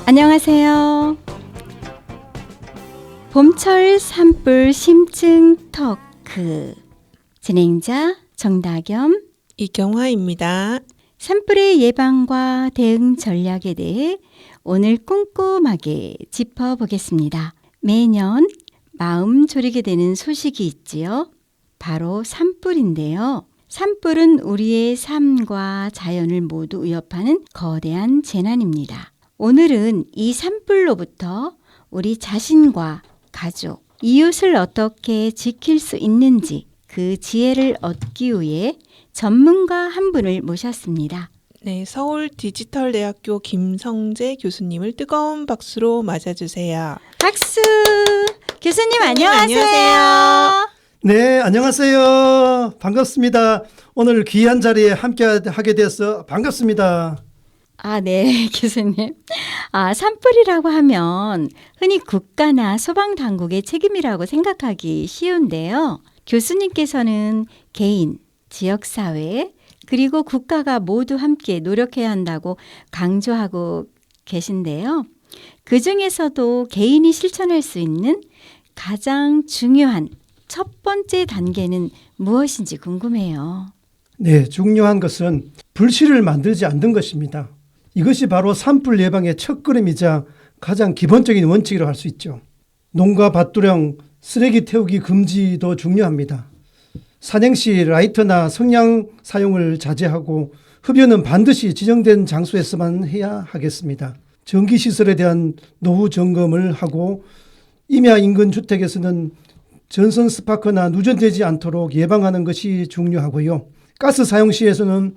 안녕하세요. 봄철 산불 심층 토크 진행자 정다겸, 이경화입니다. 산불의 예방과 대응 전략에 대해 오늘 꼼꼼하게 짚어보겠습니다. 매년 마음 졸이게 되는 소식이 있지요. 바로 산불인데요. 산불은 우리의 삶과 자연을 모두 위협하는 거대한 재난입니다. 오늘은 이 산불로부터 우리 자신과 가족, 이웃을 어떻게 지킬 수 있는지 그 지혜를 얻기 위해 전문가 한 분을 모셨습니다. 네, 서울 디지털대학교 김성재 교수님을 뜨거운 박수로 맞아주세요. 박수! 교수님 안녕하세요. 안녕하세요. 네, 안녕하세요. 반갑습니다. 오늘 귀한 자리에 함께 하게 돼서 반갑습니다. 네, 교수님. 산불이라고 하면 흔히 국가나 소방당국의 책임이라고 생각하기 쉬운데요. 교수님께서는 개인, 지역사회, 그리고 국가가 모두 함께 노력해야 한다고 강조하고 계신데요. 그 중에서도 개인이 실천할 수 있는 가장 중요한 첫 번째 단계는 무엇인지 궁금해요. 네, 중요한 것은 불씨를 만들지 않는 것입니다. 이것이 바로 산불 예방의 첫걸음이자 가장 기본적인 원칙이라고 할 수 있죠. 농가 밭두령 쓰레기 태우기 금지도 중요합니다. 산행 시 라이터나 성냥 사용을 자제하고 흡연은 반드시 지정된 장소에서만 해야 하겠습니다. 전기시설에 대한 노후 점검을 하고 임야 인근 주택에서는 전선 스파크나 누전되지 않도록 예방하는 것이 중요하고요. 가스 사용 시에서는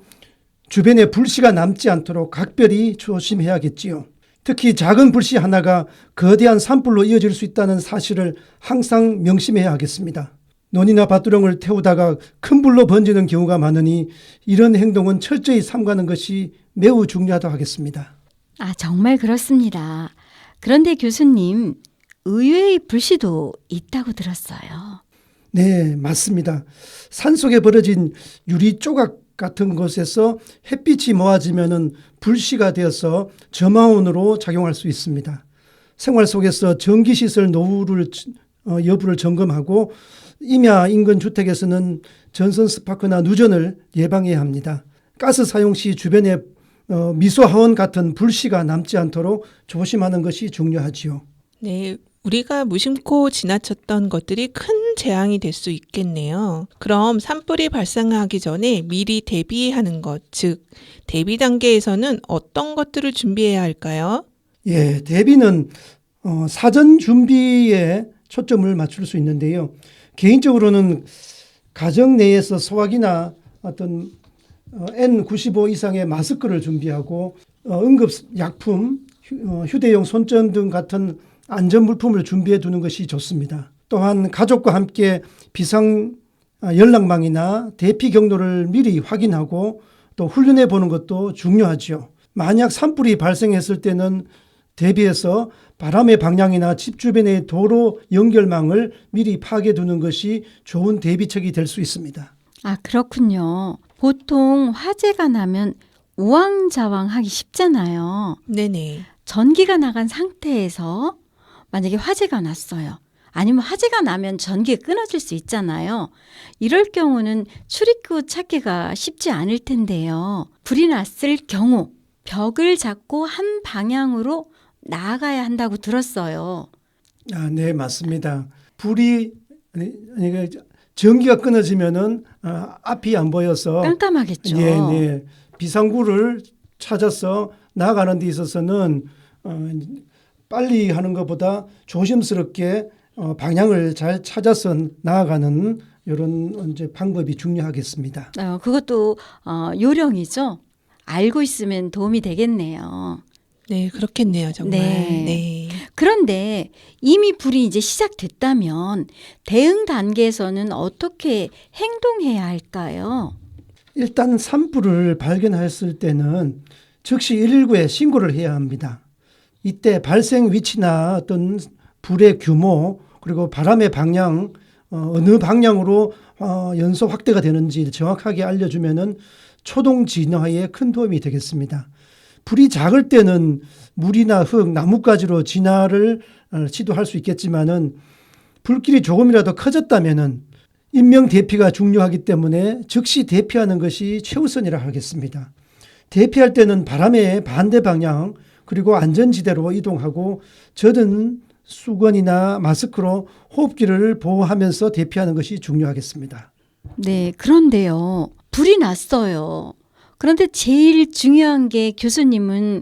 주변에 불씨가 남지 않도록 각별히 조심해야겠지요. 특히 작은 불씨 하나가 거대한 산불로 이어질 수 있다는 사실을 항상 명심해야 하겠습니다. 논이나 밭두렁을 태우다가 큰 불로 번지는 경우가 많으니 이런 행동은 철저히 삼가는 것이 매우 중요하다고 하겠습니다. 정말 그렇습니다. 그런데 교수님, 의외의 불씨도 있다고 들었어요. 네, 맞습니다. 산속에 벌어진 유리 조각 같은 곳에서 햇빛이 모아지면 불씨가 되어서 저마온으로 작용할 수 있습니다. 생활 속에서 전기시설 노후를 여부를 점검하고 임야 인근 주택에서는 전선 스파크나 누전을 예방해야 합니다. 가스 사용 시 주변에 미소하원 같은 불씨가 남지 않도록 조심하는 것이 중요하지요. 네, 우리가 무심코 지나쳤던 것들이 큰 재앙이 될 수 있겠네요. 그럼 산불이 발생하기 전에 미리 대비하는 것, 즉 대비 단계에서는 어떤 것들을 준비해야 할까요? 예, 대비는 사전 준비에 초점을 맞출 수 있는데요. 개인적으로는 가정 내에서 소화기나 어떤 N95 이상의 마스크를 준비하고 응급약품, 휴대용 손전 등 같은 안전물품을 준비해 두는 것이 좋습니다. 또한 가족과 함께 비상 연락망이나 대피 경로를 미리 확인하고 또 훈련해 보는 것도 중요하죠. 만약 산불이 발생했을 때는 대비해서 바람의 방향이나 집 주변의 도로 연결망을 미리 파악해 두는 것이 좋은 대비책이 될 수 있습니다. 그렇군요. 보통 화재가 나면 우왕좌왕하기 쉽잖아요. 네네. 전기가 나간 상태에서 만약에 화재가 났어요. 아니면 화재가 나면 전기가 끊어질 수 있잖아요. 이럴 경우는 출입구 찾기가 쉽지 않을 텐데요. 불이 났을 경우 벽을 잡고 한 방향으로 나아가야 한다고 들었어요. 네, 맞습니다. 불이 전기가 끊어지면은 앞이 안 보여서 깜깜하겠죠. 네. 비상구를 찾아서 나아가는 데 있어서는 빨리 하는 것보다 조심스럽게 방향을 잘 찾아서 나아가는 이런 이제 방법이 중요하겠습니다. 그것도 요령이죠. 알고 있으면 도움이 되겠네요. 네, 그렇겠네요, 정말. 네. 그런데 이미 불이 이제 시작됐다면 대응 단계에서는 어떻게 행동해야 할까요? 일단 산불을 발견했을 때는 즉시 119에 신고를 해야 합니다. 이때 발생 위치나 어떤 불의 규모 그리고 바람의 방향 어느 방향으로 연소 확대가 되는지 정확하게 알려주면은 초동 진화에 큰 도움이 되겠습니다. 불이 작을 때는 물이나 흙, 나뭇가지로 진화를 시도할 수 있겠지만은 불길이 조금이라도 커졌다면은 인명 대피가 중요하기 때문에 즉시 대피하는 것이 최우선이라 하겠습니다. 대피할 때는 바람의 반대 방향 그리고 안전지대로 이동하고 젖은 수건이나 마스크로 호흡기를 보호하면서 대피하는 것이 중요하겠습니다. 네, 그런데요. 불이 났어요. 그런데 제일 중요한 게 교수님은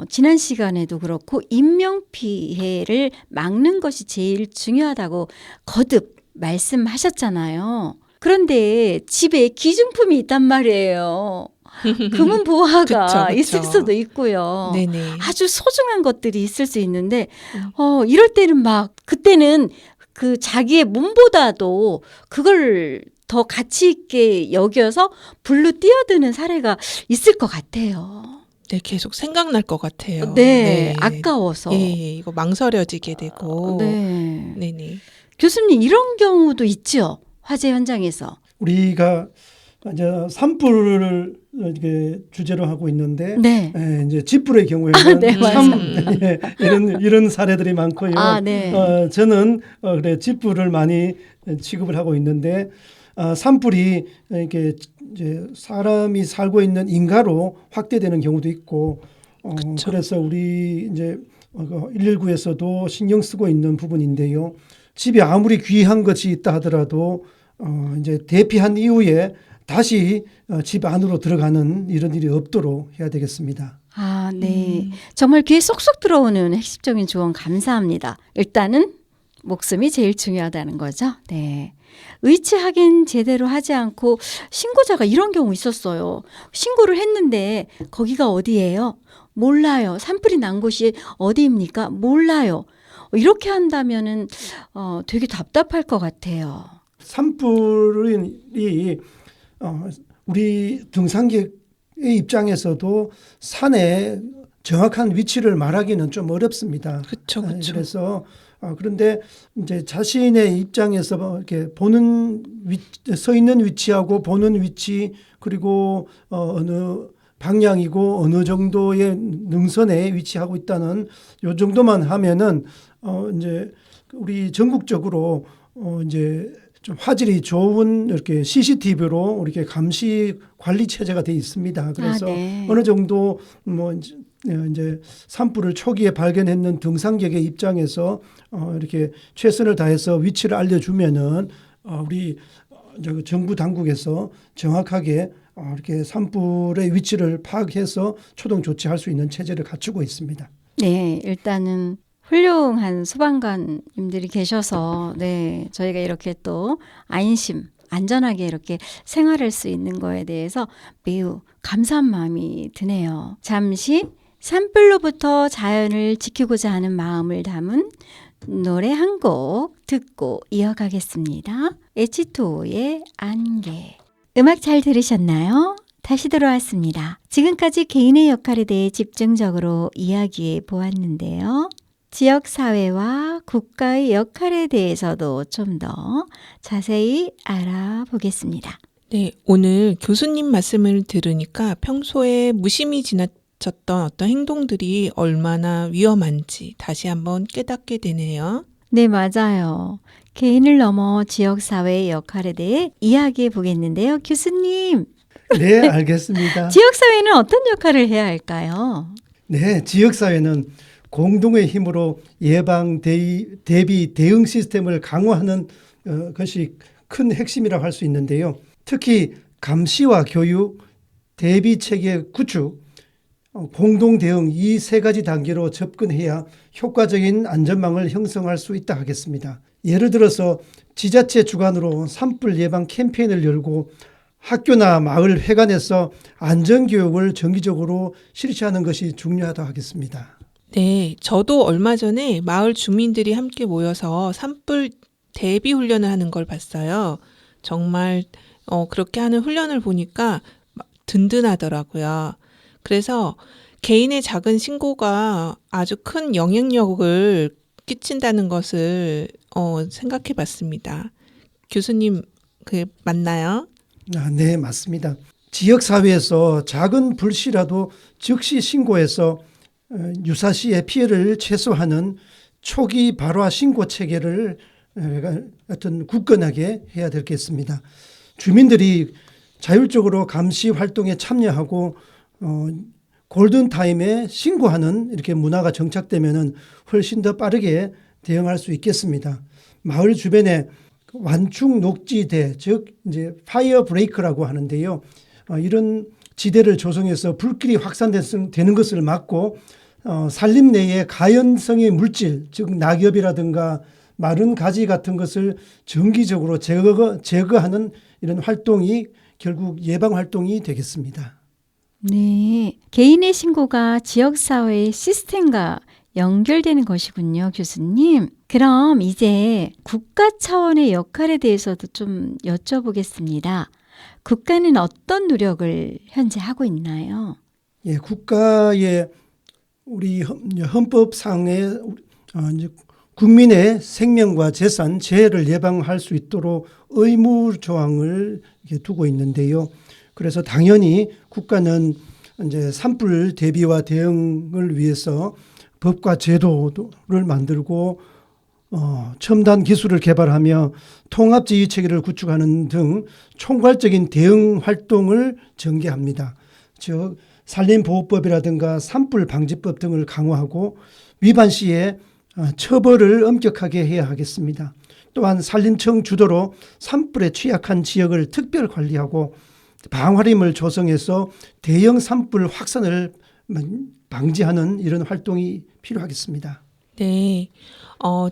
지난 시간에도 그렇고 인명피해를 막는 것이 제일 중요하다고 거듭 말씀하셨잖아요. 그런데 집에 기증품이 있단 말이에요. 금은 보화가 그쵸, 그쵸. 있을 수도 있고요. 네네. 아주 소중한 것들이 있을 수 있는데 이럴 때는 막 그때는 그 자기의 몸보다도 그걸 더 가치 있게 여겨서 불로 뛰어드는 사례가 있을 것 같아요. 네, 계속 생각날 것 같아요. 네, 아까워서. 예, 이거 망설여지게 되고. 네. 네네. 교수님 이런 경우도 있죠. 화재 현장에서. 우리가 이제 산불을 이렇게 주제로 하고 있는데 네. 이제 집불의 경우에는 네, 참 예, 이런 사례들이 많고요. 아, 네. 저는 그래 집불을 많이 취급을 하고 있는데 산불이 이렇게 이제 사람이 살고 있는 인가로 확대되는 경우도 있고 그래서 우리 이제 119에서도 신경 쓰고 있는 부분인데요. 집이 아무리 귀한 것이 있다 하더라도 이제 대피한 이후에 다시 집 안으로 들어가는 이런 일이 없도록 해야 되겠습니다. 아, 네. 정말 귀에 쏙쏙 들어오는 핵심적인 조언 감사합니다. 일단은 목숨이 제일 중요하다는 거죠. 네. 의치 확인 제대로 하지 않고 신고자가 이런 경우 있었어요. 신고를 했는데 거기가 어디예요? 몰라요. 산불이 난 곳이 어디입니까? 몰라요. 이렇게 한다면은 되게 답답할 것 같아요. 산불이 우리 등산객의 입장에서도 산의 정확한 위치를 말하기는 좀 어렵습니다. 그렇죠, 그렇죠. 그래서 그런데 이제 자신의 입장에서 이렇게 보는 서 있는 위치하고 보는 위치 그리고 어느 방향이고 어느 정도의 능선에 위치하고 있다는 요 정도만 하면은 이제 우리 전국적으로 이제 좀 화질이 좋은 이렇게 CCTV로 이렇게 감시 관리 체제가 돼 있습니다. 그래서 네. 어느 정도 뭐 이제 산불을 초기에 발견했는 등산객의 입장에서 이렇게 최선을 다해서 위치를 알려주면은 우리 정부 당국에서 정확하게 이렇게 산불의 위치를 파악해서 초동 조치할 수 있는 체제를 갖추고 있습니다. 네, 일단은 훌륭한 소방관님들이 계셔서 네, 저희가 이렇게 또 안전하게 이렇게 생활할 수 있는 거에 대해서 매우 감사한 마음이 드네요. 잠시 산불로부터 자연을 지키고자 하는 마음을 담은 노래 한 곡 듣고 이어가겠습니다. H2O의 안개. 음악 잘 들으셨나요? 다시 들어왔습니다. 지금까지 개인의 역할에 대해 집중적으로 이야기해 보았는데요. 지역사회와 국가의 역할에 대해서도 좀 더 자세히 알아보겠습니다. 네, 오늘 교수님 말씀을 들으니까 평소에 무심히 지나쳤던 어떤 행동들이 얼마나 위험한지 다시 한번 깨닫게 되네요. 네, 맞아요. 개인을 넘어 지역사회의 역할에 대해 이야기해 보겠는데요. 교수님, 네, 알겠습니다. 지역사회는 어떤 역할을 해야 할까요? 네, 지역사회는 공동의 힘으로 예방, 대비, 대응 시스템을 강화하는 것이 큰 핵심이라고 할 수 있는데요. 특히 감시와 교육, 대비 체계 구축, 공동 대응 이 세 가지 단계로 접근해야 효과적인 안전망을 형성할 수 있다 하겠습니다. 예를 들어서 지자체 주관으로 산불 예방 캠페인을 열고 학교나 마을 회관에서 안전교육을 정기적으로 실시하는 것이 중요하다 하겠습니다. 네, 저도 얼마 전에 마을 주민들이 함께 모여서 산불 대비 훈련을 하는 걸 봤어요. 정말 그렇게 하는 훈련을 보니까 든든하더라고요. 그래서 개인의 작은 신고가 아주 큰 영향력을 끼친다는 것을 생각해 봤습니다. 교수님, 맞나요? 네, 맞습니다. 지역사회에서 작은 불씨라도 즉시 신고해서 유사시의 피해를 최소화하는 초기 발화 신고 체계를 하여튼 굳건하게 해야 되겠습니다. 주민들이 자율적으로 감시 활동에 참여하고 골든타임에 신고하는 이렇게 문화가 정착되면은 훨씬 더 빠르게 대응할 수 있겠습니다. 마을 주변에 완충 녹지대, 즉 이제 파이어 브레이크라고 하는데요. 이런 지대를 조성해서 불길이 확산되는 것을 막고 산림 내의 가연성의 물질, 즉 낙엽이라든가 마른 가지 같은 것을 정기적으로 제거하는 이런 활동이 결국 예방 활동이 되겠습니다. 네, 개인의 신고가 지역사회의 시스템과 연결되는 것이군요, 교수님. 그럼 이제 국가 차원의 역할에 대해서도 좀 여쭤보겠습니다. 국가는 어떤 노력을 현재 하고 있나요? 예, 국가의 우리 헌법상의 국민의 생명과 재산, 재해를 예방할 수 있도록 의무 조항을 두고 있는데요. 그래서 당연히 국가는 이제 산불 대비와 대응을 위해서 법과 제도를 만들고 첨단 기술을 개발하며 통합지휘 체계를 구축하는 등 총괄적인 대응 활동을 전개합니다. 즉 산림보호법이라든가 산불 방지법 등을 강화하고 위반 시에 처벌을 엄격하게 해야 하겠습니다. 또한 산림청 주도로 산불에 취약한 지역을 특별 관리하고 방화림을 조성해서 대형 산불 확산을 방지하는 이런 활동이 필요하겠습니다. 네.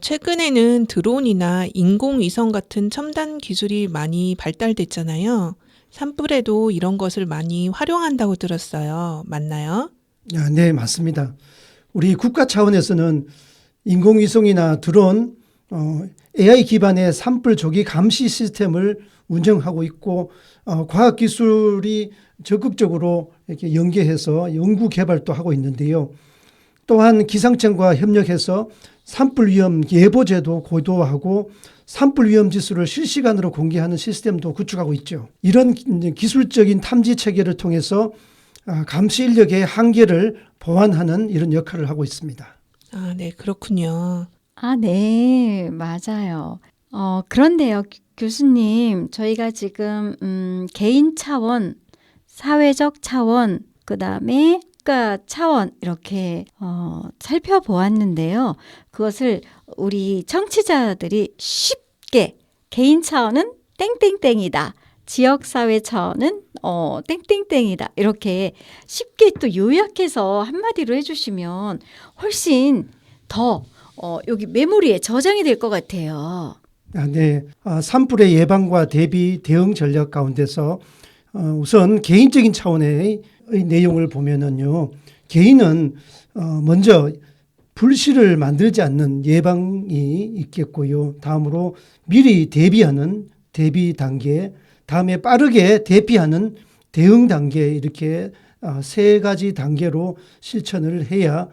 최근에는 드론이나 인공위성 같은 첨단 기술이 많이 발달됐잖아요. 산불에도 이런 것을 많이 활용한다고 들었어요. 맞나요? 네, 맞습니다. 우리 국가 차원에서는 인공위성이나 드론, AI 기반의 산불 조기 감시 시스템을 운영하고 있고 과학기술이 적극적으로 이렇게 연계해서 연구 개발도 하고 있는데요. 또한 기상청과 협력해서 산불 위험 예보제도 고도화하고 산불 위험 지수를 실시간으로 공개하는 시스템도 구축하고 있죠. 이런 기술적인 탐지 체계를 통해서 감시 인력의 한계를 보완하는 이런 역할을 하고 있습니다. 아, 네, 그렇군요. 네, 맞아요. 그런데요, 교수님, 저희가 지금 개인 차원, 사회적 차원, 그다음에 국가 차원 이렇게 살펴보았는데요. 그것을 우리 청취자들이 쉽게 개인 차원은 땡땡땡이다. 지역사회 차원은 땡땡땡이다. 이렇게 쉽게 또 요약해서 한마디로 해주시면 훨씬 더 여기 메모리에 저장이 될 것 같아요. 네, 산불의 예방과 대비 대응 전략 가운데서 우선 개인적인 차원의 내용을 보면은요, 개인은 먼저 불씨를 만들지 않는 예방이 있겠고요. 다음으로 미리 대비하는 대비 단계, 다음에 빠르게 대피하는 대응 단계, 이렇게 세 가지 단계로 실천을 해야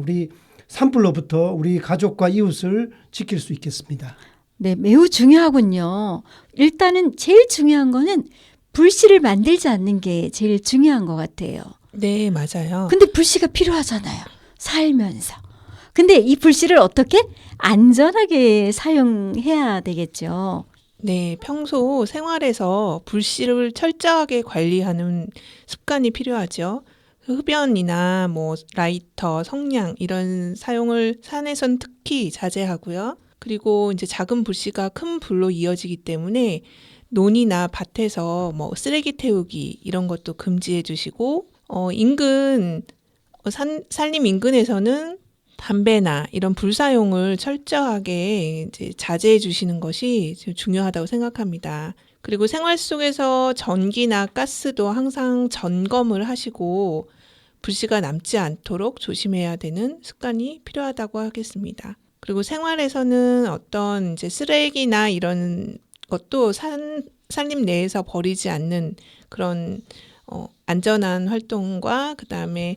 우리 산불로부터 우리 가족과 이웃을 지킬 수 있겠습니다. 네, 매우 중요하군요. 일단은 제일 중요한 거는 불씨를 만들지 않는 게 제일 중요한 것 같아요. 네, 맞아요. 근데 불씨가 필요하잖아요. 살면서. 근데 이 불씨를 어떻게 안전하게 사용해야 되겠죠. 네, 평소 생활에서 불씨를 철저하게 관리하는 습관이 필요하죠. 흡연이나 라이터, 성냥 이런 사용을 산에선 특히 자제하고요. 그리고 이제 작은 불씨가 큰 불로 이어지기 때문에 논이나 밭에서 쓰레기 태우기 이런 것도 금지해 주시고, 산림 인근에서는 담배나 이런 불 사용을 철저하게 이제 자제해 주시는 것이 중요하다고 생각합니다. 그리고 생활 속에서 전기나 가스도 항상 점검을 하시고 불씨가 남지 않도록 조심해야 되는 습관이 필요하다고 하겠습니다. 그리고 생활에서는 어떤 이제 쓰레기나 이런 것도 산림 내에서 버리지 않는 그런 안전한 활동과 그다음에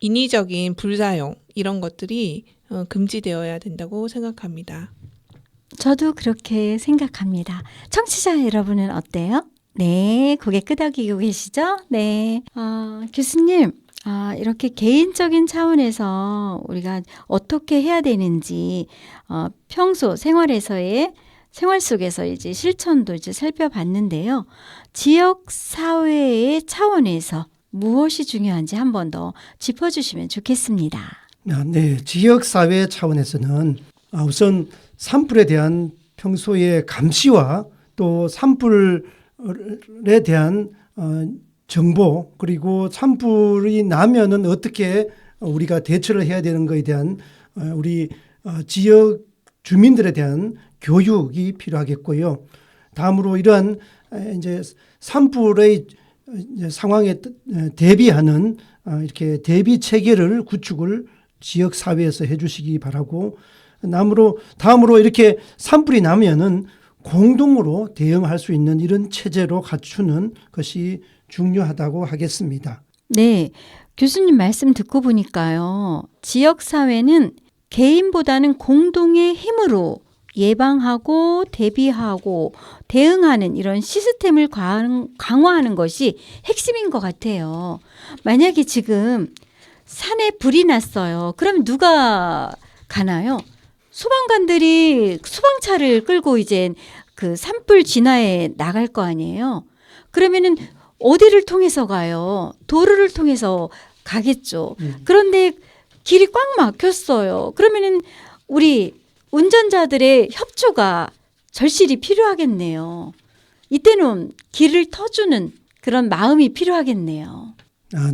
인위적인 불사용 이런 것들이 금지되어야 된다고 생각합니다. 저도 그렇게 생각합니다. 청취자 여러분은 어때요? 네, 고개 끄덕이고 계시죠? 네. 교수님, 이렇게 개인적인 차원에서 우리가 어떻게 해야 되는지, 평소 생활 속에서 이제 실천도 이제 살펴봤는데요. 지역 사회의 차원에서 무엇이 중요한지 한 번 더 짚어주시면 좋겠습니다. 네, 지역사회 차원에서는 우선 산불에 대한 평소의 감시와 또 산불에 대한 정보, 그리고 산불이 나면은 어떻게 우리가 대처를 해야 되는 것에 대한 우리 지역 주민들에 대한 교육이 필요하겠고요. 다음으로 이러한 이제 산불의 상황에 대비하는 이렇게 대비 체계를 구축을 지역 사회에서 해주시기 바라고, 다음으로 이렇게 산불이 나면은 공동으로 대응할 수 있는 이런 체제로 갖추는 것이 중요하다고 하겠습니다. 네, 교수님 말씀 듣고 보니까요. 지역 사회는 개인보다는 공동의 힘으로 예방하고 대비하고 대응하는 이런 시스템을 강화하는 것이 핵심인 것 같아요. 만약에 지금 산에 불이 났어요. 그럼 누가 가나요? 소방관들이 소방차를 끌고 이제 그 산불 진화에 나갈 거 아니에요. 그러면은 어디를 통해서 가요? 도로를 통해서 가겠죠. 그런데 길이 꽉 막혔어요. 그러면은 우리 운전자들의 협조가 절실히 필요하겠네요. 이때는 길을 터주는 그런 마음이 필요하겠네요.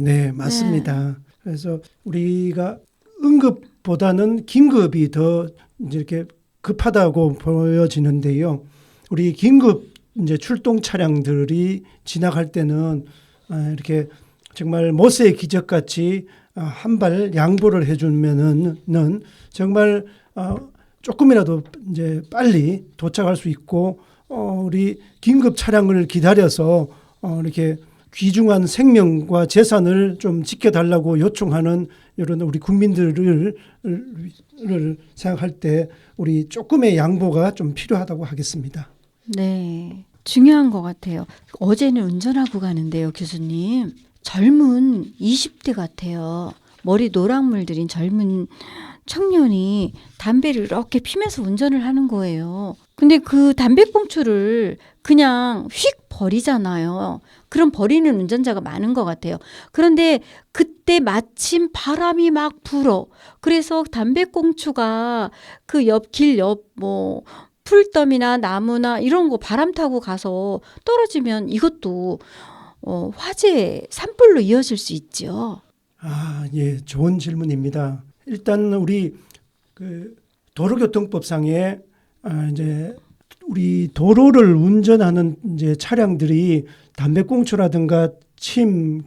네, 맞습니다. 그래서 우리가 응급보다는 긴급이 더 이제 이렇게 급하다고 보여지는데요. 우리 긴급 이제 출동 차량들이 지나갈 때는 이렇게 정말 모세의 기적같이 한 발 양보를 해주면은 정말 조금이라도 이제 빨리 도착할 수 있고, 우리 긴급 차량을 기다려서 이렇게 귀중한 생명과 재산을 좀 지켜달라고 요청하는 이런 우리 국민들을 생각할 때 우리 조금의 양보가 좀 필요하다고 하겠습니다. 네, 중요한 것 같아요. 어제는 운전하고 가는데요, 교수님. 젊은 20대 같아요. 머리 노랑물 들인 젊은 청년이 담배를 이렇게 피면서 운전을 하는 거예요. 근데 그 담배꽁초를 그냥 휙 버리잖아요. 그럼 버리는 운전자가 많은 것 같아요. 그런데 그때 마침 바람이 막 불어. 그래서 담배꽁초가 그 길 옆 풀더미나 나무나 이런 거 바람 타고 가서 떨어지면 이것도 화재, 산불로 이어질 수 있죠. 예, 좋은 질문입니다. 일단 우리 그 도로교통법상에 이제 우리 도로를 운전하는 이제 차량들이 담배꽁초라든가 침,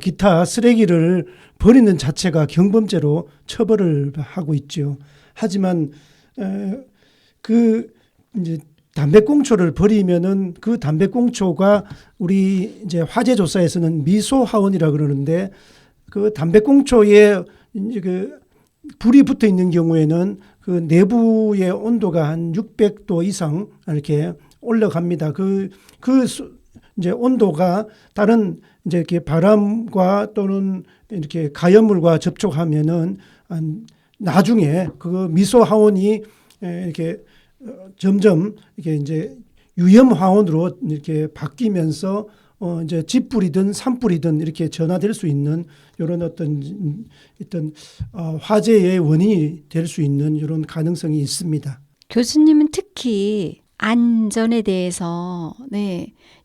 기타 쓰레기를 버리는 자체가 경범죄로 처벌을 하고 있죠. 하지만 그 이제 담배꽁초를 버리면은 그 담배꽁초가 우리 이제 화재 조사에서는 미소화원이라 그러는데, 그 담배꽁초에 이제 그 불이 붙어 있는 경우에는 그 내부의 온도가 한 600도 이상 이렇게 올라갑니다. 이제 온도가 다른 이제 이렇게 바람과 또는 이렇게 가연물과 접촉하면은 나중에 그 미소 화원이 이렇게 점점 이렇게 이제 유염 화원으로 이렇게 바뀌면서 이제 집불이든 산불이든 이렇게 전화될 수 있는 이런 어떤 화재의 원인이 될 수 있는 이런 가능성이 있습니다. 교수님은 특히 안전에 대해서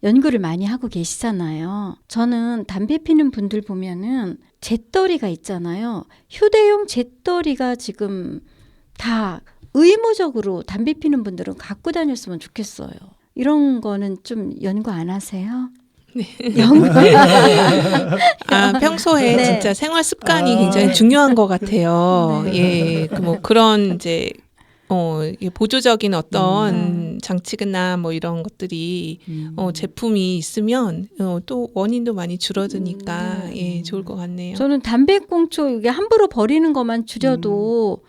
연구를 많이 하고 계시잖아요. 저는 담배 피는 분들 보면은 재떨이가 있잖아요. 휴대용 재떨이가 지금 다 의무적으로 담배 피는 분들은 갖고 다녔으면 좋겠어요. 이런 거는 좀 연구 안 하세요? 네. 연구. 평소에 네. 진짜 생활 습관이 굉장히 중요한 것 같아요. 예, 그런 이제 보조적인 어떤 장치나 뭐 이런 것들이 제품이 있으면 또 원인도 많이 줄어드니까 예, 좋을 것 같네요. 저는 담배꽁초 이게 함부로 버리는 것만 줄여도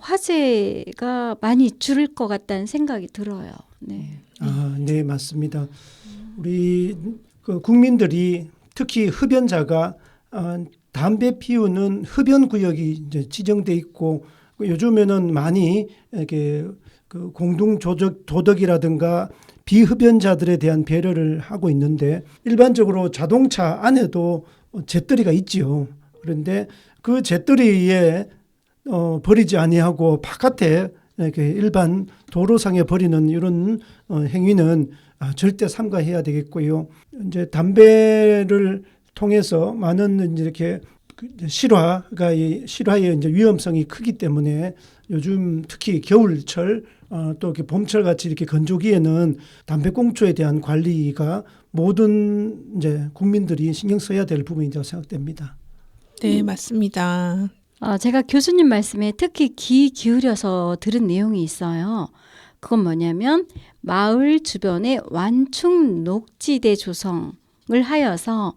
화재가 많이 줄을 것 같다는 생각이 들어요. 네. 네, 맞습니다. 우리 그 국민들이 특히 흡연자가 담배 피우는 흡연 구역이 이제 지정돼 있고 요즘에는 많이 이렇게 그 공동 도덕이라든가 비흡연자들에 대한 배려를 하고 있는데 일반적으로 자동차 안에도 잿더리가 있지요. 그런데 그 잿더리에 버리지 아니하고 바깥에 이렇게 일반 도로상에 버리는 이런 행위는 절대 삼가해야 되겠고요. 이제 담배를 통해서 많은 이제 이렇게 실화의 이제 위험성이 크기 때문에 요즘 특히 겨울철 또 이렇게 봄철 같이 이렇게 건조기에는 담배꽁초에 대한 관리가 모든 이제 국민들이 신경 써야 될 부분이라고 생각됩니다. 네, 맞습니다. 제가 교수님 말씀에 특히 귀 기울여서 들은 내용이 있어요. 그건 뭐냐면 마을 주변에 완충 녹지대 조성을 하여서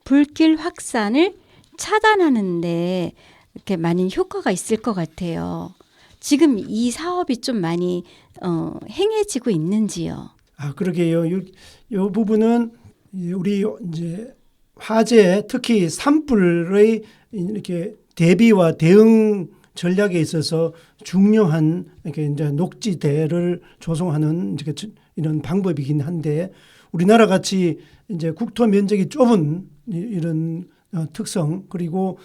불길 확산을 차단하는데 이렇게 많은 효과가 있을 것 같아요. 지금 이 사업이 좀 많이 행해지고 있는지요? 그러게요. 이 부분은 우리 이제 화재 특히 산불의 이렇게 대비와 대응 전략에 있어서 중요한 이렇게 이제 녹지대를 조성하는 이런 방법이긴 한데 우리나라 같이 이제 국토 면적이 좁은 이런 특성 그리고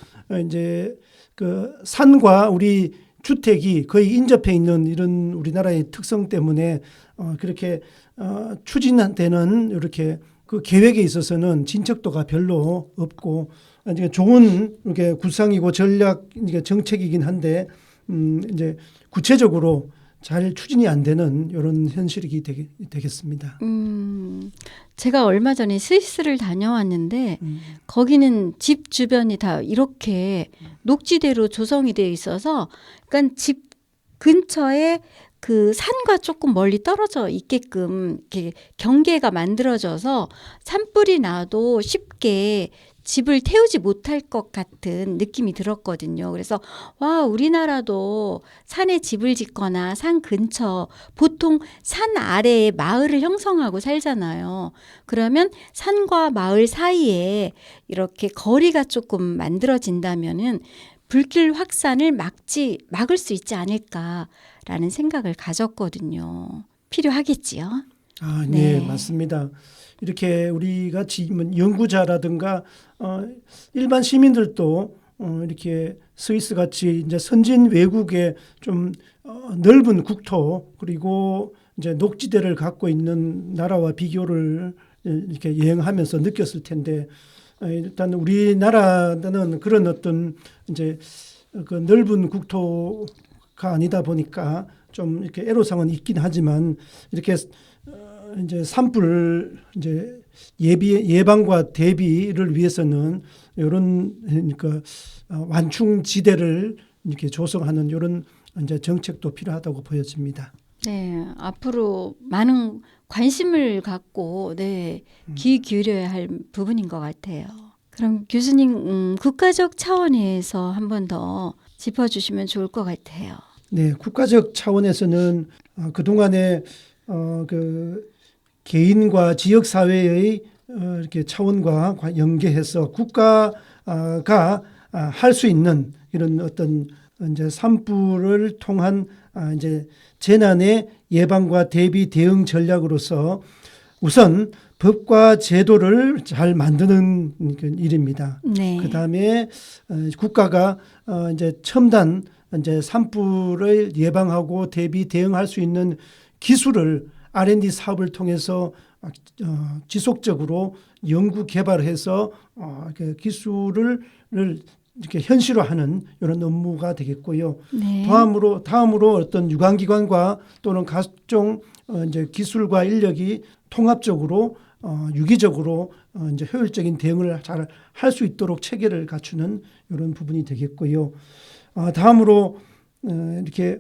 이제 그 산과 우리 주택이 거의 인접해 있는 이런 우리나라의 특성 때문에 그렇게 추진되는 이렇게 그 계획에 있어서는 진척도가 별로 없고 좋은 이렇게 구상이고 전략 정책이긴 한데 이제 구체적으로 잘 추진이 안 되는 이런 현실이 되겠습니다. 제가 얼마 전에 스위스를 다녀왔는데 거기는 집 주변이 다 이렇게 녹지대로 조성이 되어 있어서 그러니까 집 근처에 그 산과 조금 멀리 떨어져 있게끔 이렇게 경계가 만들어져서 산불이 나도 쉽게 집을 태우지 못할 것 같은 느낌이 들었거든요. 그래서 와, 우리나라도 산에 집을 짓거나 산 근처 보통 산 아래에 마을을 형성하고 살잖아요. 그러면 산과 마을 사이에 이렇게 거리가 조금 만들어진다면은 불길 확산을 막을 수 있지 않을까라는 생각을 가졌거든요. 필요하겠지요. 네, 네. 맞습니다. 이렇게 우리가 연구자라든가 일반 시민들도 이렇게 스위스 같이 이제 선진 외국의 좀 넓은 국토 그리고 이제 녹지대를 갖고 있는 나라와 비교를 이렇게 여행하면서 느꼈을 텐데 일단 우리나라는 그런 어떤 이제 그 넓은 국토가 아니다 보니까 좀 이렇게 애로사항은 있긴 하지만 이렇게 이제 산불 이제 예방과 대비를 위해서는 이런 그러니까 완충 지대를 이렇게 조성하는 이런 이제 정책도 필요하다고 보여집니다. 네, 앞으로 많은 관심을 갖고 귀 기울여야 할 부분인 것 같아요. 그럼 교수님 국가적 차원에서 한 번 더 짚어주시면 좋을 것 같아요. 네, 국가적 차원에서는 그동안에 그 개인과 지역 사회의 이렇게 차원과 연계해서 국가가 할 수 있는 이런 어떤 이제 산불을 통한 이제 재난의 예방과 대비 대응 전략으로서 우선 법과 제도를 잘 만드는 일입니다. 네. 그다음에 국가가 이제 첨단 이제 산불을 예방하고 대비 대응할 수 있는 기술을 R&D 사업을 통해서 지속적으로 연구 개발해서 그 기술을 이렇게 현실화하는 이런 업무가 되겠고요. 네. 다음으로 어떤 유관기관과 또는 각종 이제 기술과 인력이 통합적으로 유기적으로 이제 효율적인 대응을 잘 할 수 있도록 체계를 갖추는 이런 부분이 되겠고요. 다음으로 이렇게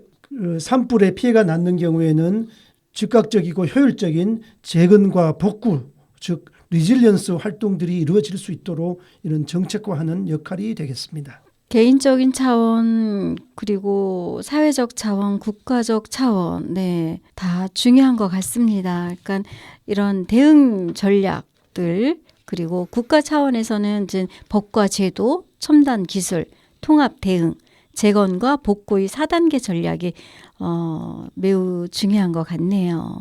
산불에 피해가 났는 경우에는 즉각적이고 효율적인 재건과 복구, 즉 리질리언스 활동들이 이루어질 수 있도록 이런 정책화하는 역할이 되겠습니다. 개인적인 차원 그리고 사회적 차원, 국가적 차원, 네, 다 중요한 것 같습니다. 그러니까 이런 대응 전략들 그리고 국가 차원에서는 이제 법과 제도, 첨단 기술, 통합 대응, 재건과 복구의 4단계 전략이 매우 중요한 것 같네요.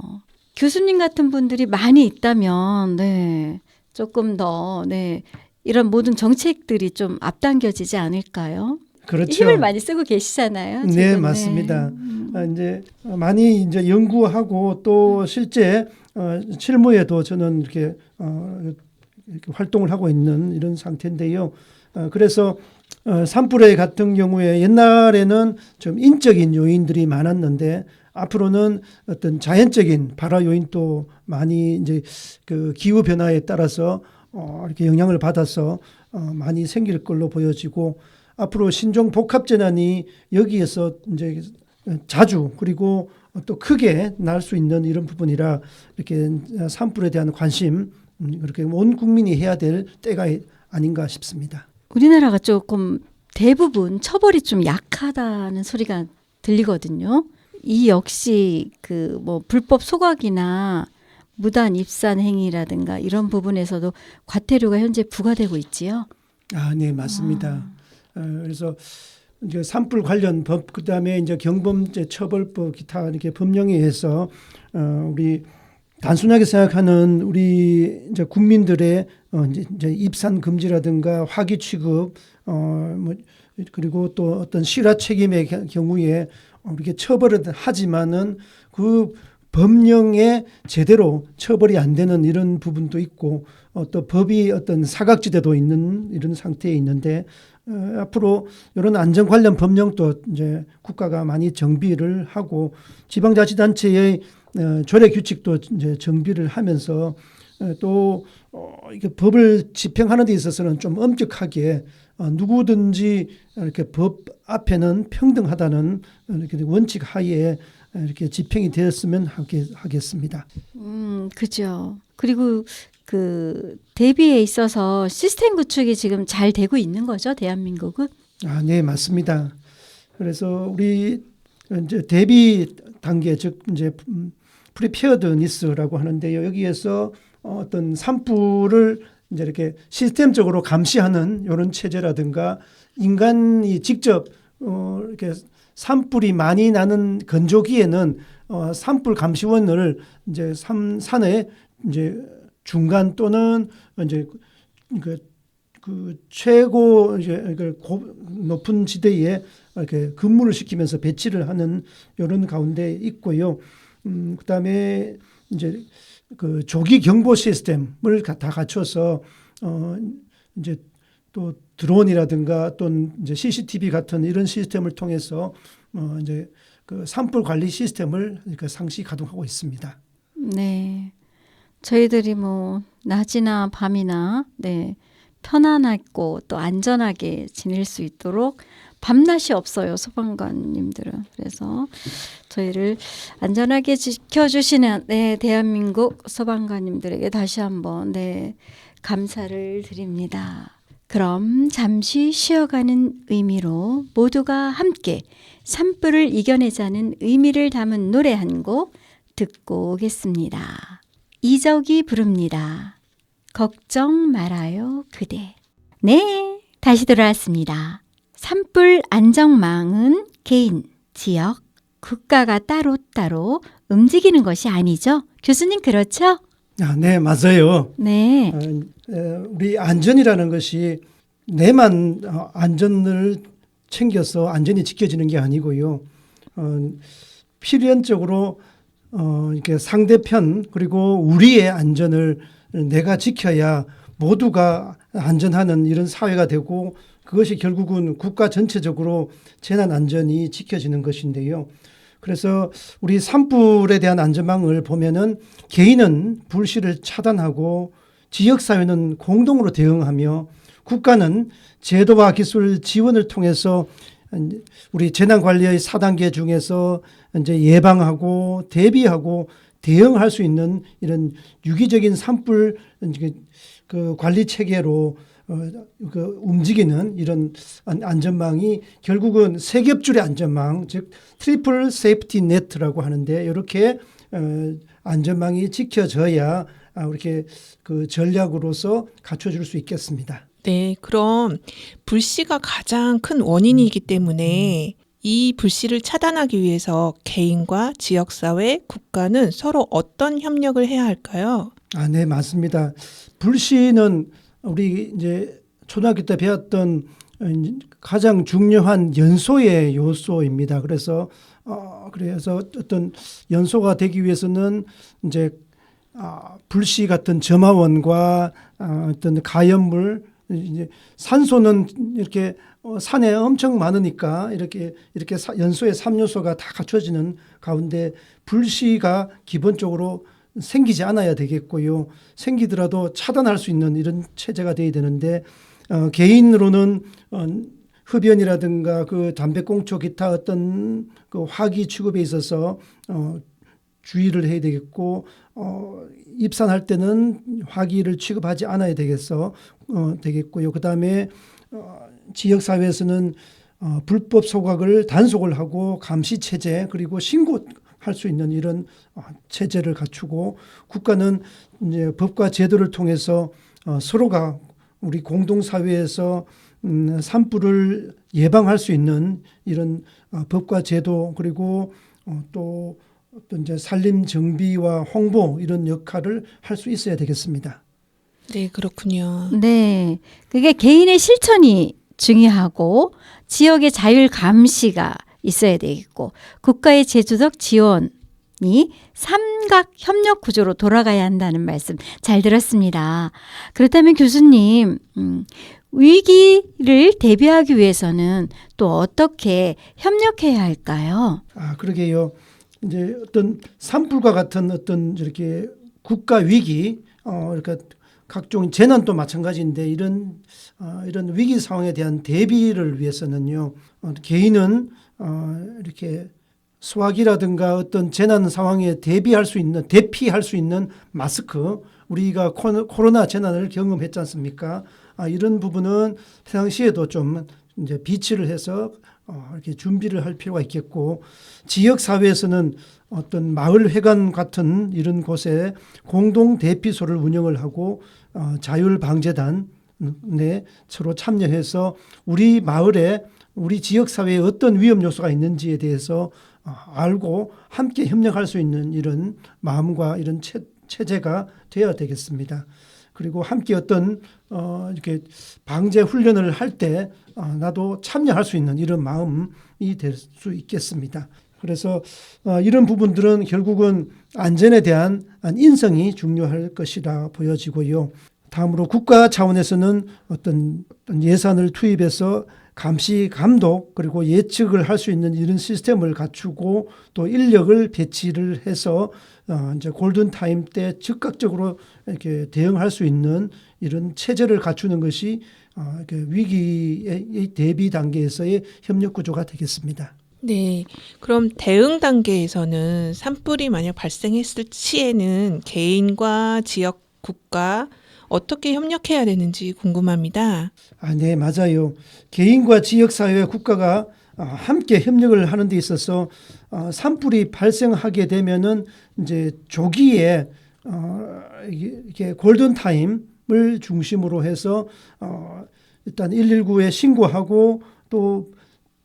교수님 같은 분들이 많이 있다면 네, 조금 더 네, 이런 모든 정책들이 좀 앞당겨지지 않을까요? 그렇죠. 힘을 많이 쓰고 계시잖아요. 네, 지금. 맞습니다. 이제 많이 이제 연구하고 또 실제 실무에도 저는 이렇게 활동을 하고 있는 이런 상태인데요. 그래서 산불의 같은 경우에 옛날에는 좀 인적인 요인들이 많았는데 앞으로는 어떤 자연적인 발화 요인도 많이 이제 그 기후 변화에 따라서 이렇게 영향을 받아서 많이 생길 걸로 보여지고 앞으로 신종 복합 재난이 여기에서 이제 자주 그리고 또 크게 날 수 있는 이런 부분이라 이렇게 산불에 대한 관심 그렇게 온 국민이 해야 될 때가 아닌가 싶습니다. 우리나라가 조금 대부분 처벌이 좀 약하다는 소리가 들리거든요. 이 역시 그 뭐 불법 소각이나 무단 입산 행위라든가 이런 부분에서도 과태료가 현재 부과되고 있지요. 네, 맞습니다. 그래서 이제 산불 관련 법, 그다음에 이제 경범죄 처벌법 기타 이렇게 법령에 의해서 우리 단순하게 생각하는 우리 이제 국민들의 이제 입산 금지라든가 화기 취급 뭐 그리고 또 어떤 실화 책임의 경우에 이렇게 처벌을 하지만은 그 법령에 제대로 처벌이 안 되는 이런 부분도 있고 또 법이 어떤 사각지대도 있는 이런 상태에 있는데 앞으로 이런 안전 관련 법령도 이제 국가가 많이 정비를 하고 지방자치단체의 조례 규칙도 이제 정비를 하면서 또 이게 법을 집행하는 데 있어서는 좀 엄격하게 누구든지 이렇게 법 앞에는 평등하다는 이렇게 원칙 하에 이렇게 집행이 되었으면 하겠습니다. 그죠. 그리고 그 대비에 있어서 시스템 구축이 지금 잘 되고 있는 거죠, 대한민국은? 네, 맞습니다. 그래서 우리 이제 대비 단계, 즉 이제 프리페어드니스라고 하는데요. 여기에서 어떤 산불을 이제 이렇게 시스템적으로 감시하는 이런 체제라든가 인간이 직접 이렇게 산불이 많이 나는 건조기에는 산불 감시원을 이제 산의 이제 중간 또는 이제 그 최고 이제 높은 지대에 이렇게 근무를 시키면서 배치를 하는 이런 가운데 있고요. 그다음에 이제 그 조기 경보 시스템을 다 갖춰서 이제 또 드론이라든가 또는 이제 CCTV 같은 이런 시스템을 통해서 이제 그 산불 관리 시스템을 그러니까 상시 가동하고 있습니다. 네. 저희들이 뭐 낮이나 밤이나 네, 편안하고 또 안전하게 지낼 수 있도록 밤낮이 없어요, 소방관님들은. 그래서 저희를 안전하게 지켜주시는 네, 대한민국 소방관님들에게 다시 한번 네, 감사를 드립니다. 그럼 잠시 쉬어가는 의미로 모두가 함께 산불을 이겨내자는 의미를 담은 노래 한 곡 듣고 오겠습니다. 이적이 부릅니다. 걱정 말아요 그대. 네, 다시 돌아왔습니다. 산불 안전망은 개인, 지역, 국가가 따로따로 움직이는 것이 아니죠? 교수님 그렇죠? 네, 맞아요. 네. 우리 안전이라는 것이 내만 안전을 챙겨서 안전이 지켜지는 게 아니고요. 필연적으로 이렇게 상대편 그리고 우리의 안전을 내가 지켜야 모두가 안전하는 이런 사회가 되고 그것이 결국은 국가 전체적으로 재난 안전이 지켜지는 것인데요. 그래서 우리 산불에 대한 안전망을 보면은 개인은 불씨를 차단하고 지역사회는 공동으로 대응하며 국가는 제도와 기술 지원을 통해서 우리 재난관리의 4단계 중에서 이제 예방하고 대비하고 대응할 수 있는 이런 유기적인 산불 그 관리 체계로 움직이는 이런 안전망이 결국은 세 겹줄의 안전망, 즉 트리플 세이프티 네트라고 하는데 이렇게 안전망이 지켜져야 이렇게 그 전략으로서 갖춰줄 수 있겠습니다. 네, 그럼 불씨가 가장 큰 원인이기 때문에 이 불씨를 차단하기 위해서 개인과 지역사회, 국가는 서로 어떤 협력을 해야 할까요? 네, 맞습니다. 불씨는 우리 이제 초등학교 때 배웠던 가장 중요한 연소의 요소입니다. 그래서 어떤 연소가 되기 위해서는 이제 불씨 같은 점화원과 어떤 가연물, 이제 산소는 이렇게 산에 엄청 많으니까 이렇게 연소의 3요소가 다 갖춰지는 가운데 불씨가 기본적으로 생기지 않아야 되겠고요. 생기더라도 차단할 수 있는 이런 체제가 돼야 되는데 개인으로는 흡연이라든가 그 담배꽁초 기타 어떤 그 화기 취급에 있어서 주의를 해야 되겠고 입산할 때는 화기를 취급하지 않아야 되겠고요. 그다음에 지역 사회에서는 불법 소각을 단속을 하고 감시 체제 그리고 신고할 수 있는 이런 체제를 갖추고 국가는 이제 법과 제도를 통해서 서로가 우리 공동 사회에서 산불을 예방할 수 있는 이런 법과 제도 그리고 또 어떤 이제 산림 정비와 홍보 이런 역할을 할 수 있어야 되겠습니다. 네, 그렇군요. 네. 그게 개인의 실천이 중요하고 지역의 자율 감시가 있어야 되겠고 국가의 제도적 지원이 삼각 협력 구조로 돌아가야 한다는 말씀 잘 들었습니다. 그렇다면 교수님, 위기를 대비하기 위해서는 또 어떻게 협력해야 할까요? 그러게요. 이제 어떤 산불과 같은 어떤 이렇게 국가 위기, 그러니까 각종 재난도 마찬가지인데 이런 위기 상황에 대한 대비를 위해서는요, 개인은 이렇게 소화기라든가 어떤 재난 상황에 대피할 수 있는 마스크, 우리가 코로나 재난을 경험했지 않습니까? 이런 부분은 평상시에도 좀 이제 비치를 해서 이렇게 준비를 할 필요가 있겠고, 지역 사회에서는 어떤 마을 회관 같은 이런 곳에 공동 대피소를 운영을 하고 자율방재단에 서로 참여해서 우리 마을에 우리 지역 사회에 어떤 위험 요소가 있는지에 대해서 알고 함께 협력할 수 있는 이런 마음과 이런 체제가 되어야 되겠습니다. 그리고 함께 어떤 이렇게 방제 훈련을 할 때 나도 참여할 수 있는 이런 마음이 될 수 있겠습니다. 그래서 이런 부분들은 결국은 안전에 대한 인성이 중요할 것이라 보여지고요. 다음으로 국가 차원에서는 어떤 예산을 투입해서 감시, 감독 그리고 예측을 할 수 있는 이런 시스템을 갖추고 또 인력을 배치를 해서 이제 골든 타임 때 즉각적으로 이렇게 대응할 수 있는 이런 체제를 갖추는 것이 위기의 대비 단계에서의 협력 구조가 되겠습니다. 네, 그럼 대응 단계에서는 산불이 만약 발생했을 시에는 개인과 지역, 국가 어떻게 협력해야 되는지 궁금합니다. 네, 맞아요. 개인과 지역사회와 국가가 함께 협력을 하는 데 있어서 산불이 발생하게 되면은 이제 조기에 이게 골든 타임을 중심으로 해서 일단 119에 신고하고 또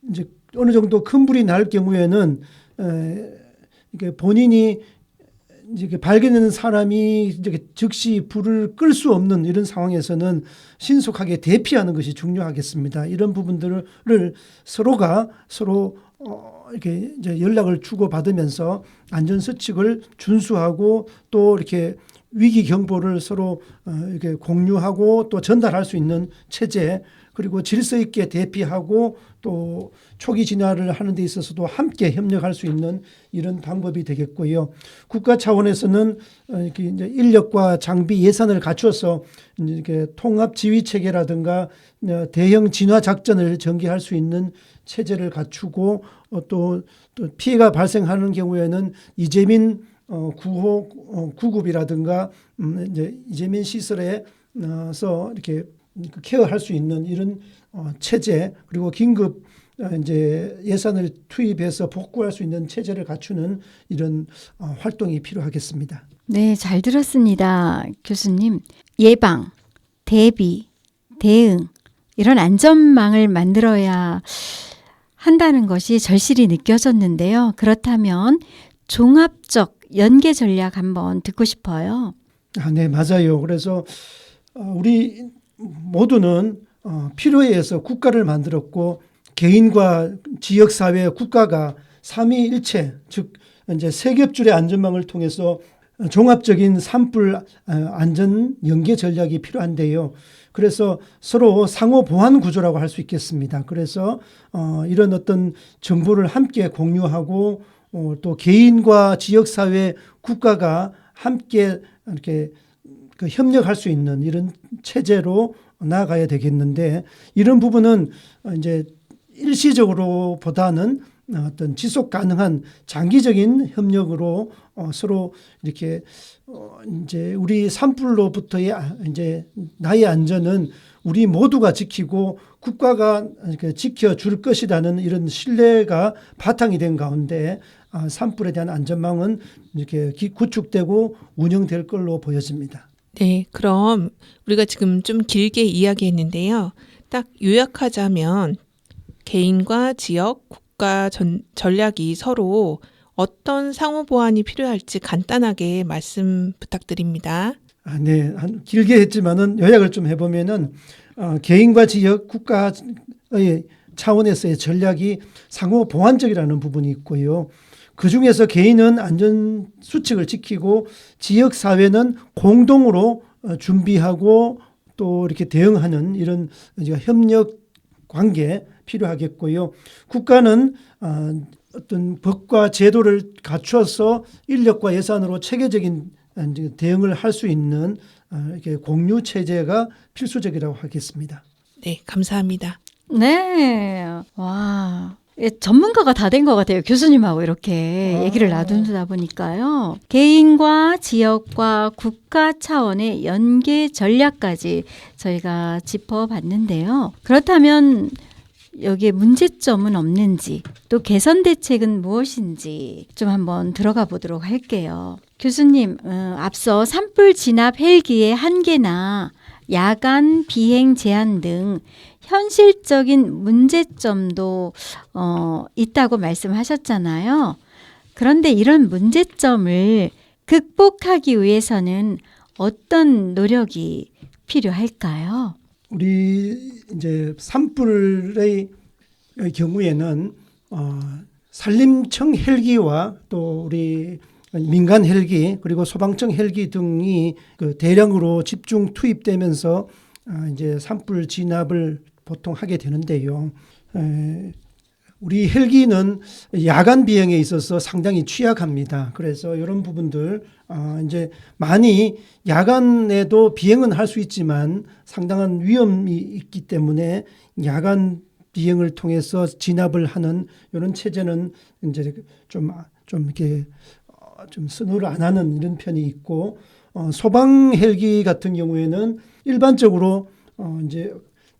이제 어느 정도 큰 불이 날 경우에는 이게 본인이 이제 발견되는 사람이 이제 즉시 불을 끌 수 없는 이런 상황에서는 신속하게 대피하는 것이 중요하겠습니다. 이런 부분들을 서로가 서로 이렇게 이제 연락을 주고 받으면서 안전 수칙을 준수하고 또 이렇게 위기 경보를 서로 이렇게 공유하고 또 전달할 수 있는 체제 그리고 질서 있게 대피하고 또 초기 진화를 하는 데 있어서도 함께 협력할 수 있는 이런 방법이 되겠고요. 국가 차원에서는 이렇게 이제 인력과 장비 예산을 갖춰서 이렇게 통합 지휘 체계라든가 대형 진화 작전을 전개할 수 있는 체제를 갖추고 또 피해가 발생하는 경우에는 이재민 구호 구급이라든가 이제 이재민 시설에서 이렇게 케어할 수 있는 이런 체제, 그리고 긴급 이제 예산을 투입해서 복구할 수 있는 체제를 갖추는 이런 활동이 필요하겠습니다. 네, 잘 들었습니다. 교수님. 예방, 대비, 대응, 이런 안전망을 만들어야 한다는 것이 절실히 느껴졌는데요. 그렇다면 종합적 연계 전략 한번 듣고 싶어요. 네, 맞아요. 그래서 우리 모두는 필요에 의해서 국가를 만들었고 개인과 지역사회, 국가가 삼위일체, 즉 이제 세 겹줄의 안전망을 통해서 종합적인 산불 안전 연계 전략이 필요한데요. 그래서 서로 상호 보완 구조라고 할 수 있겠습니다. 그래서 이런 어떤 정보를 함께 공유하고 또 개인과 지역사회, 국가가 함께 이렇게 협력할 수 있는 이런 체제로 나아가야 되겠는데, 이런 부분은 이제 일시적으로 보다는 어떤 지속 가능한 장기적인 협력으로 서로 이렇게 이제 우리 산불로부터의 이제 나의 안전은 우리 모두가 지키고 국가가 이렇게 지켜줄 것이라는 이런 신뢰가 바탕이 된 가운데 산불에 대한 안전망은 이렇게 구축되고 운영될 걸로 보여집니다. 네, 그럼 우리가 지금 좀 길게 이야기했는데요. 딱 요약하자면 개인과 지역, 국가 전략이 서로 어떤 상호 보완이 필요할지 간단하게 말씀 부탁드립니다. 네, 길게 했지만은 요약을 좀 해보면은 개인과 지역, 국가의 차원에서의 전략이 상호 보완적이라는 부분이 있고요. 그 중에서 개인은 안전 수칙을 지키고 지역 사회는 공동으로 준비하고 또 이렇게 대응하는 이런 협력 관계 필요하겠고요. 국가는 어떤 법과 제도를 갖추어서 인력과 예산으로 체계적인 대응을 할 수 있는 이렇게 공유 체제가 필수적이라고 하겠습니다. 네, 감사합니다. 네. 와. 전문가가 다 된 것 같아요. 교수님하고 이렇게 얘기를 나누다 보니까요. 개인과 지역과 국가 차원의 연계 전략까지 저희가 짚어봤는데요. 그렇다면 여기에 문제점은 없는지, 또 개선 대책은 무엇인지 좀 한번 들어가 보도록 할게요. 교수님, 앞서 산불 진압 헬기의 한계나 야간 비행 제한 등 현실적인 문제점도 있다고 말씀하셨잖아요. 그런데 이런 문제점을 극복하기 위해서는 어떤 노력이 필요할까요? 우리 이제 산불의 경우에는 산림청 헬기와 또 우리 민간 헬기 그리고 소방청 헬기 등이 대량으로 집중 투입되면서 이제 산불 진압을 보통 하게 되는데요. 우리 헬기는 야간 비행에 있어서 상당히 취약합니다. 그래서 이런 부분들 이제 많이 야간에도 비행은 할 수 있지만 상당한 위험이 있기 때문에 야간 비행을 통해서 진압을 하는 이런 체제는 이제 좀 이렇게 좀 선호를 안 하는 이런 편이 있고, 소방 헬기 같은 경우에는 일반적으로 이제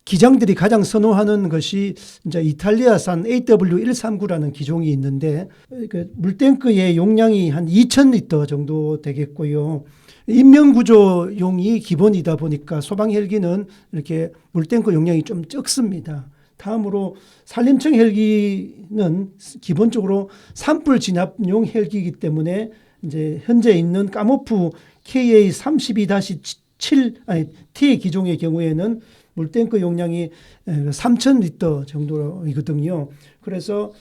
기장들이 가장 선호하는 것이 이제 이탈리아산 AW139라는 기종이 있는데 그 물탱크의 용량이 한 2,000리터 정도 되겠고요. 인명구조용이 기본이다 보니까 소방 헬기는 이렇게 물탱크 용량이 좀 적습니다. 다음으로 산림청 헬기는 기본적으로 산불 진압용 헬기이기 때문에 이제 현재 있는 까모프 KA32-7 기종의 경우에는 물탱크 용량이 3,000리터 정도이거든요. 그래서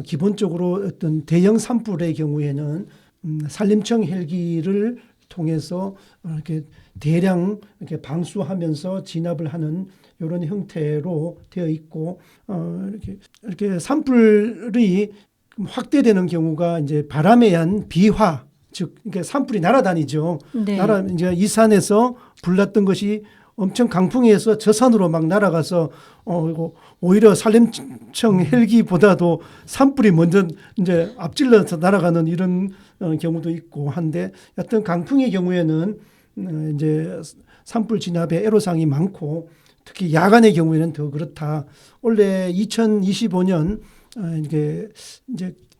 기본적으로 어떤 대형 산불의 경우에는 산림청 헬기를 통해서 이렇게 대량 이렇게 방수하면서 진압을 하는 이런 형태로 되어 있고, 이렇게 산불이 확대되는 경우가 이제 바람에 의한 비화, 즉 그러니까 산불이 날아다니죠. 네. 이제 이 산에서 불났던 것이 엄청 강풍에서 저 산으로 막 날아가서 오히려 산림청 헬기보다도 산불이 먼저 이제 앞질러서 날아가는 이런 경우도 있고 한데, 여튼 강풍의 경우에는 이제 산불 진압의 애로사항이 많고, 특히 야간의 경우에는 더 그렇다. 원래 2025년 이제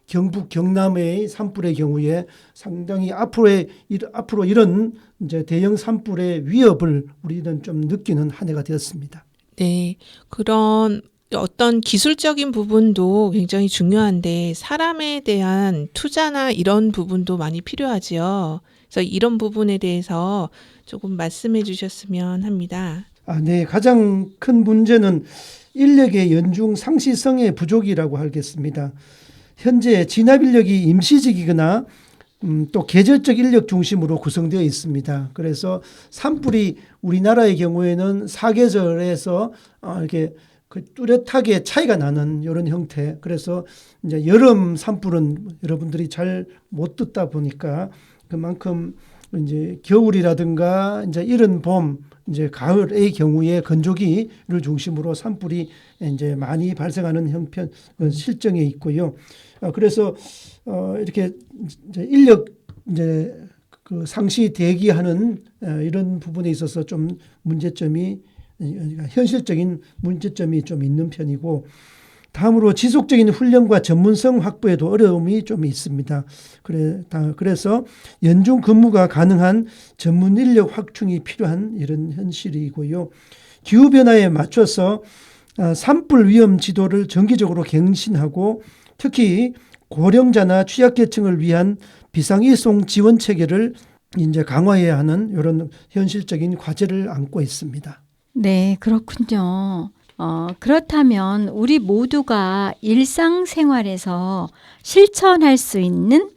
경북 경남의 산불의 경우에 상당히 앞으로 이런 이제 대형 산불의 위협을 우리는 좀 느끼는 한 해가 되었습니다. 네, 그런 어떤 기술적인 부분도 굉장히 중요한데 사람에 대한 투자나 이런 부분도 많이 필요하지요. 그래서 이런 부분에 대해서 조금 말씀해 주셨으면 합니다. 네, 가장 큰 문제는 인력의 연중 상시성의 부족이라고 하겠습니다. 현재 진압 인력이 임시직이거나 또 계절적 인력 중심으로 구성되어 있습니다. 그래서 산불이 우리나라의 경우에는 사계절에서 이렇게 뚜렷하게 차이가 나는 이런 형태. 그래서 이제 여름 산불은 여러분들이 잘 못 듣다 보니까 그만큼 이제 겨울이라든가 이제 이른 봄, 이제 가을의 경우에 건조기를 중심으로 산불이 이제 많이 발생하는 형편 실정에 있고요. 그래서 이렇게 이제 인력 이제 그 상시 대기하는 이런 부분에 있어서 좀 문제점이 현실적인 문제점이 좀 있는 편이고, 다음으로 지속적인 훈련과 전문성 확보에도 어려움이 좀 있습니다. 그래서 연중 근무가 가능한 전문 인력 확충이 필요한 이런 현실이고요. 기후변화에 맞춰서 산불 위험 지도를 정기적으로 갱신하고 특히 고령자나 취약계층을 위한 비상이송 지원 체계를 이제 강화해야 하는 이런 현실적인 과제를 안고 있습니다. 네, 그렇군요. 그렇다면 우리 모두가 일상생활에서 실천할 수 있는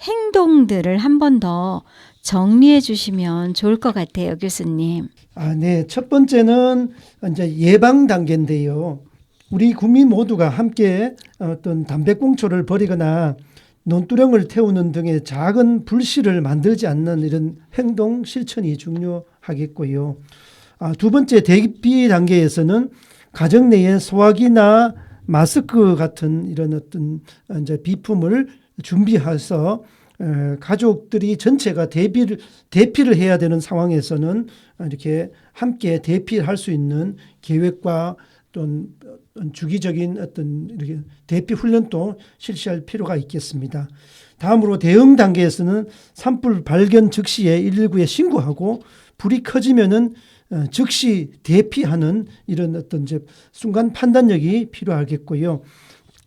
행동들을 한 번 더 정리해 주시면 좋을 것 같아요, 교수님. 네. 첫 번째는 이제 예방 단계인데요. 우리 국민 모두가 함께 어떤 담배꽁초를 버리거나 논두렁을 태우는 등의 작은 불씨를 만들지 않는 이런 행동 실천이 중요하겠고요. 두 번째 대피 단계에서는 가정 내에 소화기나 마스크 같은 이런 어떤 이제 비품을 준비해서 가족들이 전체가 대피를 해야 되는 상황에서는 이렇게 함께 대피할 수 있는 계획과 또는 주기적인 어떤 이렇게 대피 훈련도 실시할 필요가 있겠습니다. 다음으로 대응 단계에서는 산불 발견 즉시에 119에 신고하고 불이 커지면은 즉시 대피하는 이런 어떤 이제 순간 판단력이 필요하겠고요.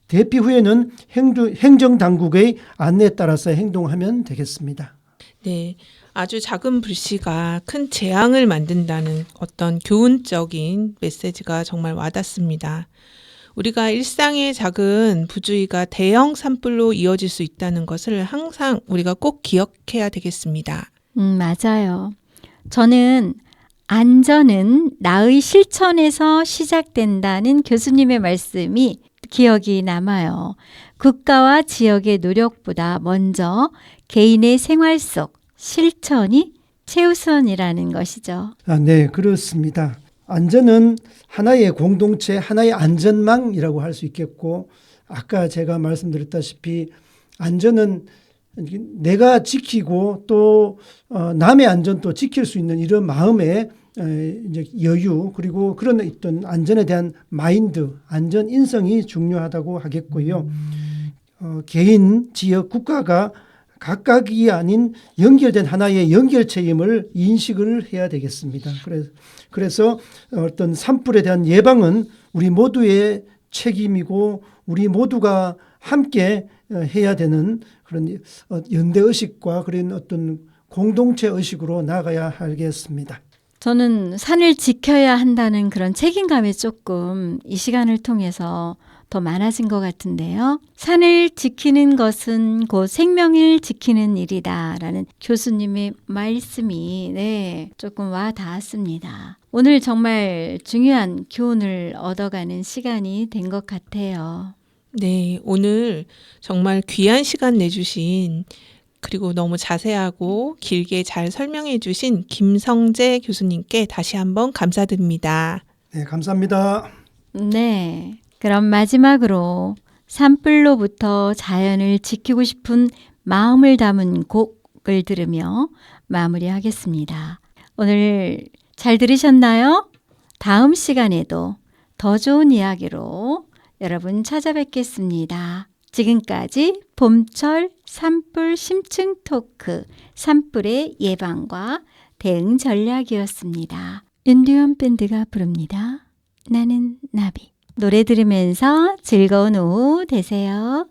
대피 후에는 행정 당국의 안내에 따라서 행동하면 되겠습니다. 네, 아주 작은 불씨가 큰 재앙을 만든다는 어떤 교훈적인 메시지가 정말 와닿습니다. 우리가 일상의 작은 부주의가 대형 산불로 이어질 수 있다는 것을 항상 우리가 꼭 기억해야 되겠습니다. 맞아요. 저는 안전은 나의 실천에서 시작된다는 교수님의 말씀이 기억이 남아요. 국가와 지역의 노력보다 먼저 개인의 생활 속 실천이 최우선이라는 것이죠. 네, 그렇습니다. 안전은 하나의 공동체, 하나의 안전망이라고 할 수 있겠고, 아까 제가 말씀드렸다시피 안전은 내가 지키고 또 남의 안전도 지킬 수 있는 이런 마음의 이제 여유, 그리고 그런 어떤 안전에 대한 마인드, 안전 인성이 중요하다고 하겠고요. 개인, 지역, 국가가 각각이 아닌 연결된 하나의 연결체임을 인식을 해야 되겠습니다. 그래서 어떤 산불에 대한 예방은 우리 모두의 책임이고 우리 모두가 함께 해야 되는 그런 연대 의식과 그런 어떤 공동체 의식으로 나아가야 하겠습니다. 저는 산을 지켜야 한다는 그런 책임감이 조금 이 시간을 통해서 더 많아진 것 같은데요. 산을 지키는 것은 곧 생명을 지키는 일이다라는 교수님의 말씀이 조금 와 닿았습니다. 오늘 정말 중요한 교훈을 얻어가는 시간이 된 것 같아요. 네, 오늘 정말 귀한 시간 내주신 그리고 너무 자세하고 길게 잘 설명해 주신 김성재 교수님께 다시 한번 감사드립니다. 네, 감사합니다. 네, 그럼 마지막으로 산불로부터 자연을 지키고 싶은 마음을 담은 곡을 들으며 마무리하겠습니다. 오늘 잘 들으셨나요? 다음 시간에도 더 좋은 이야기로 여러분 찾아뵙겠습니다. 지금까지 봄철 산불 심층 토크, 산불의 예방과 대응 전략이었습니다. 윤두현 밴드가 부릅니다. 나는 나비. 노래 들으면서 즐거운 오후 되세요.